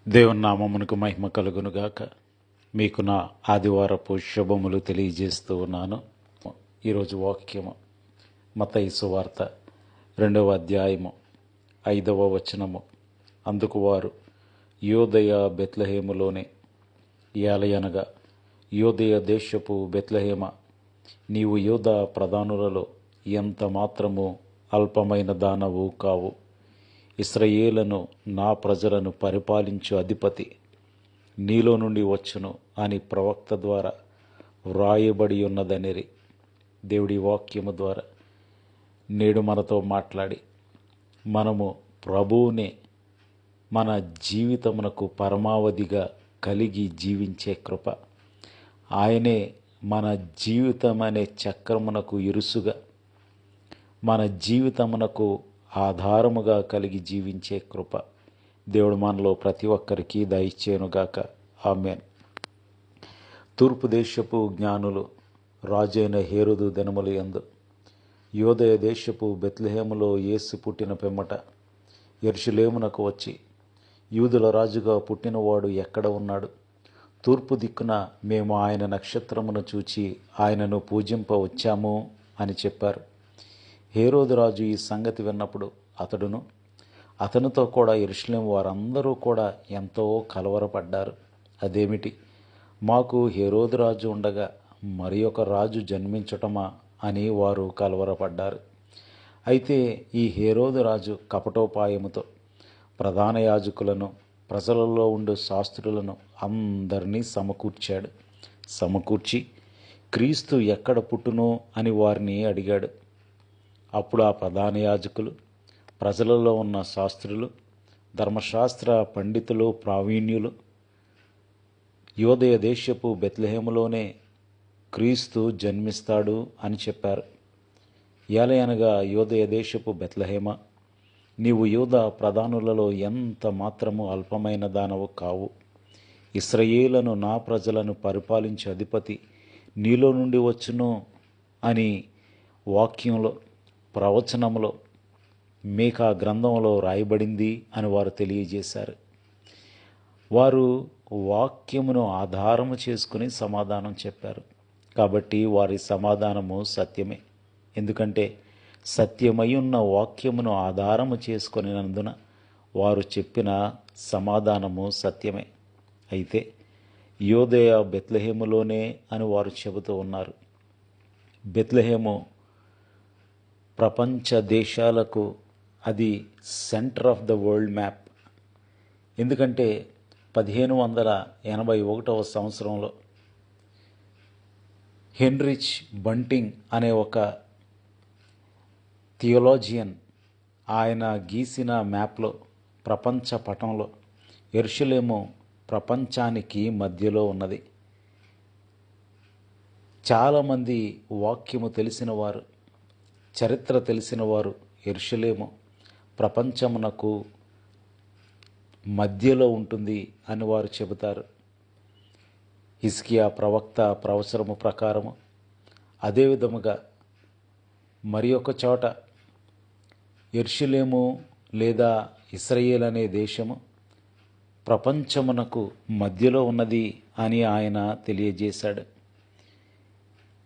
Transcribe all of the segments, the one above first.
దేవుని నామమునకు మహిమ కలుగునుగాక. మీకు నా ఆదివారపు శుభములు తెలియజేస్తూ ఉన్నాను. ఈరోజు వాక్యము మత్తయి సువార్త 2వ అధ్యాయము 5వ వచనము. అందుకు వారు, యోదయ బెత్లెహేములోనే, ఏలయనగా యోదయ దేశపు బెత్లెహేమ, నీవు యోధ ప్రధానులలో ఎంత మాత్రము అల్పమైన దానవు కావు. ఇశ్రాయేలును నా ప్రజలను పరిపాలించు అధిపతి నీలో నుండి వచ్చును అని ప్రవక్త ద్వారా వ్రాయబడి ఉన్నదనిరి. దేవుడి వాక్యము ద్వారా నేడు మనతో మాట్లాడి మనము ప్రభువునే మన జీవితమునకు పరమావధిగా కలిగి జీవించే కృప, ఆయనే మన జీవితం అనే చక్రమునకు ఇరుసుగా, మన జీవితమునకు ఆధారముగా కలిగి జీవించే కృప దేవుడు మనలో ప్రతి ఒక్కరికి దయచేయునుగాక. ఆమేన్. తూర్పు దేశపు జ్ఞానులు రాజైన హేరోదు దినముల యందు యోదయ దేశపు బెత్లెహేములో యేసు పుట్టిన పిమ్మట యెరూషలేమునకు వచ్చి, యూదుల రాజుగా పుట్టినవాడు ఎక్కడ ఉన్నాడు? తూర్పు దిక్కున మేము ఆయన నక్షత్రమును చూచి ఆయనను పూజింప వచ్చాము అని చెప్పారు. హేరోదు రాజు ఈ సంగతి విన్నప్పుడు అతడును అతనితో కూడా యెరూషలేము వారందరూ కూడా ఎంతో కలవరపడ్డారు. అదేమిటి, మాకు హేరోదు రాజు ఉండగా మరి ఒక రాజు జన్మించటమా అని వారు కలవరపడ్డారు. అయితే ఈ హేరోదు రాజు కపటోపాయముతో ప్రధాన యాజకులను, ప్రజలలో ఉండే శాస్త్రులను అందరినీ సమకూర్చి క్రీస్తు ఎక్కడ పుట్టును అని వారిని అడిగాడు. అప్పుడు ఆ ప్రధాన యాజకులు, ప్రజలలో ఉన్న శాస్త్రులు, ధర్మశాస్త్ర పండితులు, ప్రావీణ్యులు, యోదయ దేశపు బెత్లెహేములోనే క్రీస్తు జన్మిస్తాడు అని చెప్పారు. ఏలయనగా యోదయ దేశపు బెత్లెహేమ, నీవు యూదా ప్రధానులలో ఎంత మాత్రము అల్పమైన దానవు కావు. ఇశ్రాయేలును నా ప్రజలను పరిపాలించే అధిపతి నీలో నుండి వచ్చును అని వాక్యంలో, ప్రవచనంలో, మీకా గ్రంథంలో రాయబడింది అని వారు తెలియజేశారు. వారు వాక్యమును ఆధారము చేసుకుని సమాధానం చెప్పారు. కాబట్టి వారి సమాధానము సత్యమే. ఎందుకంటే సత్యమై ఉన్న వాక్యమును ఆధారము చేసుకొనినందున వారు చెప్పిన సమాధానము సత్యమే. అయితే యోదయ బెత్లెహేములోనే అని వారు చెబుతూ ఉన్నారు. బెత్లెహేము ప్రపంచ దేశాలకు అది centre of the world map. ఎందుకంటే 1581వ సంవత్సరంలో హెన్రిచ్ బంటింగ్ అనే ఒక థియోలాజియన్ ఆయన గీసిన మ్యాప్లో, ప్రపంచ పటంలో యెరూషలేము ప్రపంచానికి మధ్యలో ఉన్నది. చాలామంది వాక్యము తెలిసిన వారు, చరిత్ర తెలిసిన వారు యెరూషలేము ప్రపంచమునకు మధ్యలో ఉంటుంది అని వారు చెబుతారు. హిజ్కియా ప్రవక్త ప్రవచనము ప్రకారము అదే విధముగా మరి ఒక చోట యెరూషలేము లేదా ఇశ్రాయేల్ అనే దేశము ప్రపంచమునకు మధ్యలో ఉన్నది అని ఆయన తెలియజేశాడు.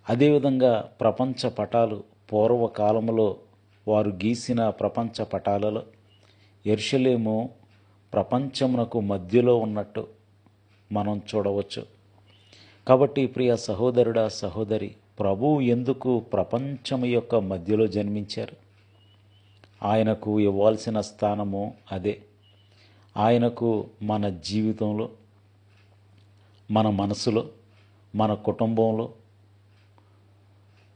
అదేవిధంగా ప్రపంచ పటాలు, పూర్వకాలంలో వారు గీసిన ప్రపంచ పటాలలో యెరూషలేము ప్రపంచమునకు మధ్యలో ఉన్నట్టు మనం చూడవచ్చు. కాబట్టి ప్రియ సహోదరుడా, సహోదరి, ప్రభువు ఎందుకు ప్రపంచము యొక్క మధ్యలో జన్మించారు? ఆయనకు ఇవ్వాల్సిన స్థానము అదే. ఆయనకు మన జీవితంలో, మన మనసులో, మన కుటుంబంలో,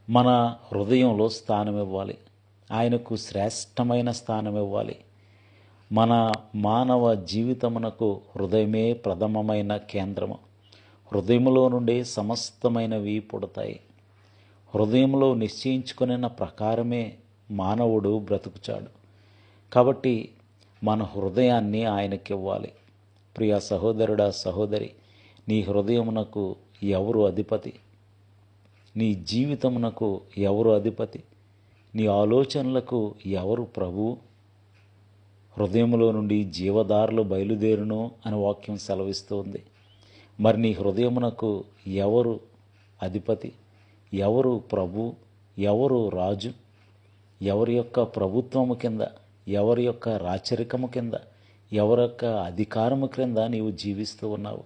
మన హృదయంలో స్థానం ఇవ్వాలి. ఆయనకు శ్రేష్టమైన స్థానం ఇవ్వాలి. మన మానవ జీవితమునకు హృదయమే ప్రథమమైన కేంద్రము. హృదయములో నుండి సమస్తమైనవి పుడతాయి. హృదయంలో నిశ్చయించుకున్న ప్రకారమే మానవుడు బ్రతుకుచాడు. కాబట్టి మన హృదయాన్ని ఆయనకివ్వాలి. ప్రియ సహోదరుడా, సహోదరి, నీ హృదయమునకు ఎవరు అధిపతి? నీ జీవితమునకు ఎవరు అధిపతి? నీ ఆలోచనలకు ఎవరు ప్రభువు? హృదయంలో నుండి జీవదారులు బయలుదేరును అని వాక్యం సెలవిస్తుంది. మరి నీ హృదయమునకు ఎవరు అధిపతి, ఎవరు ప్రభు, ఎవరు రాజు, ఎవరి యొక్క ప్రభుత్వము కింద, ఎవరి యొక్క రాచరికము కింద, ఎవరి యొక్క అధికారము క్రింద నీవు జీవిస్తూ ఉన్నావు?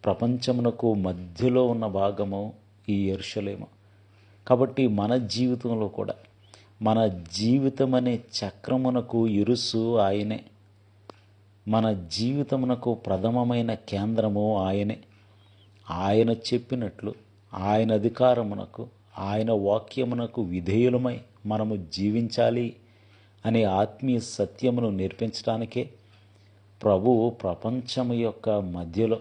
ప్రపంచమునకు మధ్యలో ఉన్న భాగము ఈ యెరూషలేము. కాబట్టి మన జీవితంలో కూడా మన జీవితం అనే చక్రమునకు ఇరుసు ఆయనే. మన జీవితమునకు ప్రథమమైన కేంద్రము ఆయనే. ఆయన చెప్పినట్లు ఆయన అధికారమునకు, ఆయన వాక్యమునకు విధేయులమై మనము జీవించాలి అనే ఆత్మీయ సత్యమును నేర్పించడానికే ప్రభువు ప్రపంచము యొక్క మధ్యలో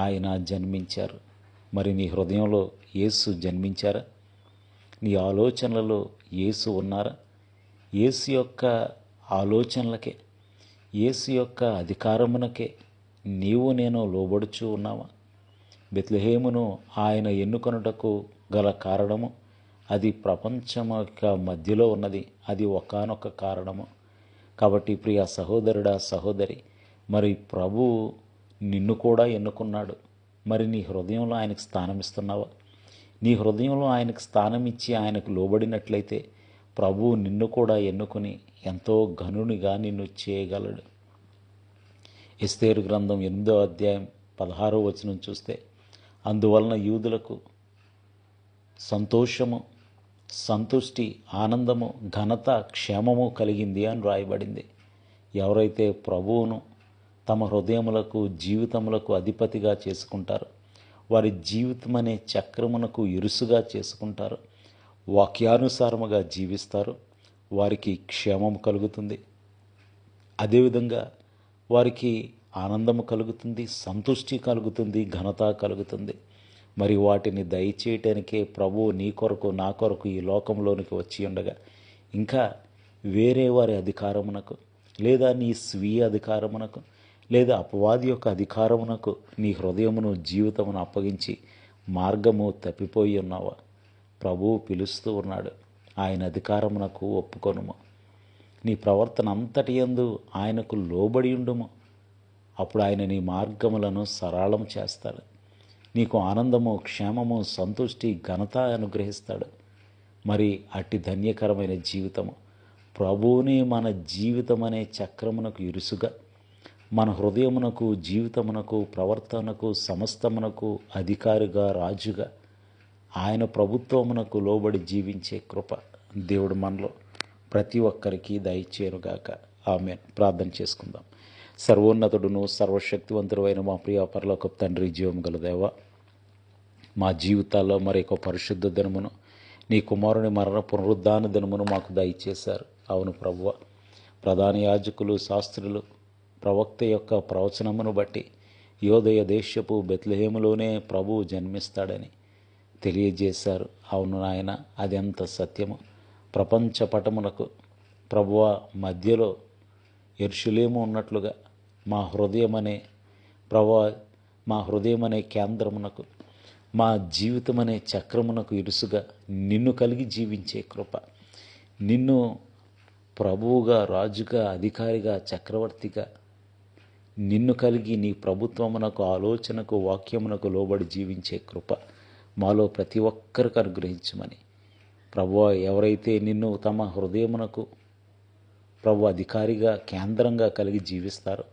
ఆయన జన్మించారు. మరి నీ హృదయంలో యేసు జన్మించారా? నీ ఆలోచనలలో యేసు ఉన్నారా? యేసు యొక్క ఆలోచనలకే, యేసు యొక్క అధికారమునకే నీవు నేను లోబడుచూ ఉన్నావా? బెత్లెహేమును ఆయన ఎన్నుకొనుటకు గల కారణము అది ప్రపంచం యొక్క మధ్యలో ఉన్నది. అది ఒకానొక కారణము. కాబట్టి ప్రియ సహోదరుడా, సహోదరి, మరి ప్రభువు నిన్ను కూడా ఎన్నుకున్నాడు. మరి నీ హృదయంలో ఆయనకు స్థానం ఇస్తున్నావా? నీ హృదయంలో ఆయనకు స్థానం ఇచ్చి ఆయనకు లోబడినట్లయితే ప్రభువు నిన్ను కూడా ఎన్నుకొని ఎంతో ఘనునిగా నిన్ను చేయగలడు. ఎస్తేరు గ్రంథం 8వ అధ్యాయం 16వ వచనం చూస్తే, అందువలన యూదులకు సంతోషము, సంతుష్టి, ఆనందము, ఘనత, క్షేమము కలిగింది అని రాయబడింది. ఎవరైతే ప్రభువును తమ హృదయములకు, జీవితములకు అధిపతిగా చేసుకుంటారో, వారి జీవితం అనే చక్రమునకు ఇరుసుగా చేసుకుంటారు, వాక్యానుసారముగా జీవిస్తారు, వారికి క్షేమము కలుగుతుంది. అదేవిధంగా వారికి ఆనందము కలుగుతుంది, సంతుష్టి కలుగుతుంది, ఘనత కలుగుతుంది. మరి వాటిని దయచేయటానికే ప్రభువు నీ కొరకు, నా కొరకు ఈ లోకంలోనికి వచ్చి ఉండగా, ఇంకా వేరే వారి అధికారమునకు, లేదా నీ స్వీయ అధికారమునకు, లేదా అపవాది యొక్క అధికారమునకు నీ హృదయమును, జీవితమును అప్పగించి మార్గము తప్పిపోయి ఉన్నావా? ప్రభువు పిలుస్తూ ఉన్నాడు. ఆయన అధికారమునకు ఒప్పుకొనుము. నీ ప్రవర్తన అంతటి యందు ఆయనకు లోబడి ఉండుము. అప్పుడు ఆయన నీ మార్గములను సరళం చేస్తాడు. నీకు ఆనందము, క్షేమము, సంతుష్టి, ఘనత అనుగ్రహిస్తాడు. మరి అట్టి ధన్యకరమైన జీవితము ప్రభువుని మన జీవితం అనే చక్రమునకు ఇరుసుగా, మన హృదయమునకు, జీవితమునకు, ప్రవర్తనకు, సమస్తమునకు అధికారిగా, రాజుగా, ఆయన ప్రభుత్వమునకు లోబడి జీవించే కృప దేవుడు మనలో ప్రతి ఒక్కరికి దయచేయుగాక. ఆమేన్. ప్రార్థన చేసుకుందాం. సర్వోన్నతుడును సర్వశక్తివంతుడు అయిన మా ప్రియ పరలోకపు తండ్రి, జీవం గల దేవా, మా జీవితాల్లో మరొక పరిశుద్ధ దినమును, నీ కుమారుని మరణ పునరుద్ధాన దినమును మాకు దయచేశారు. అవును ప్రభువా, ప్రధాన యాజకులు, శాస్త్రులు ప్రవక్త యొక్క ప్రవచనమును బట్టి యోదయ దేశపు బెత్లెహేములోనే ప్రభువు జన్మిస్తాడని తెలియజేశారు. అవును నాయన, అది ఎంత సత్యము. ప్రపంచ పటమునకు ప్రభువా మధ్యలో యెరూషలేము ఉన్నట్లుగా మా హృదయమనే మా హృదయమనే కేంద్రమునకు, మా జీవితమనే చక్రమునకు ఇరుసుగా నిన్ను కలిగి జీవించే కృప, నిన్ను ప్రభువుగా, రాజుగా, అధికారిగా, చక్రవర్తిగా నిన్ను కలిగి నీ ప్రభుత్వమునకు, ఆలోచనకు, వాక్యమునకు లోబడి జీవించే కృప మాలో ప్రతి ఒక్కరికి అనుగ్రహించమని ప్రభువా, ఎవరైతే నిన్ను తమ హృదయమునకు ప్రభు అధికారిగా, కేంద్రంగా కలిగి జీవిస్తారో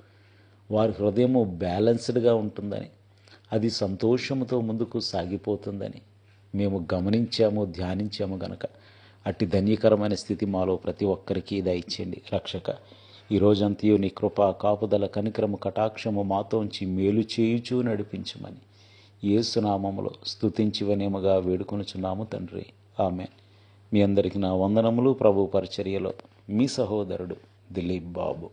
వారి హృదయము బ్యాలెన్స్డ్గా ఉంటుందని, అది సంతోషముతో ముందుకు సాగిపోతుందని మేము గమనించాము, ధ్యానించాము గనక అట్టి ధన్యకరమైన స్థితి మాలో ప్రతి ఒక్కరికి దయచేయండి. రక్షక, ఈ రోజంతయు నీ కృప, కాపుదల, కనికరము, కటాక్షము మాతోంచి మేలు చేయుచూ నడిపించమని యేసునామములో స్తుతించి వినయముగా వేడుకొనుచున్నాము తండ్రి. ఆమేన్. మీ అందరికీ నా వందనములు. ప్రభు పరిచర్యలో మీ సహోదరుడు దిలీప్ బాబు.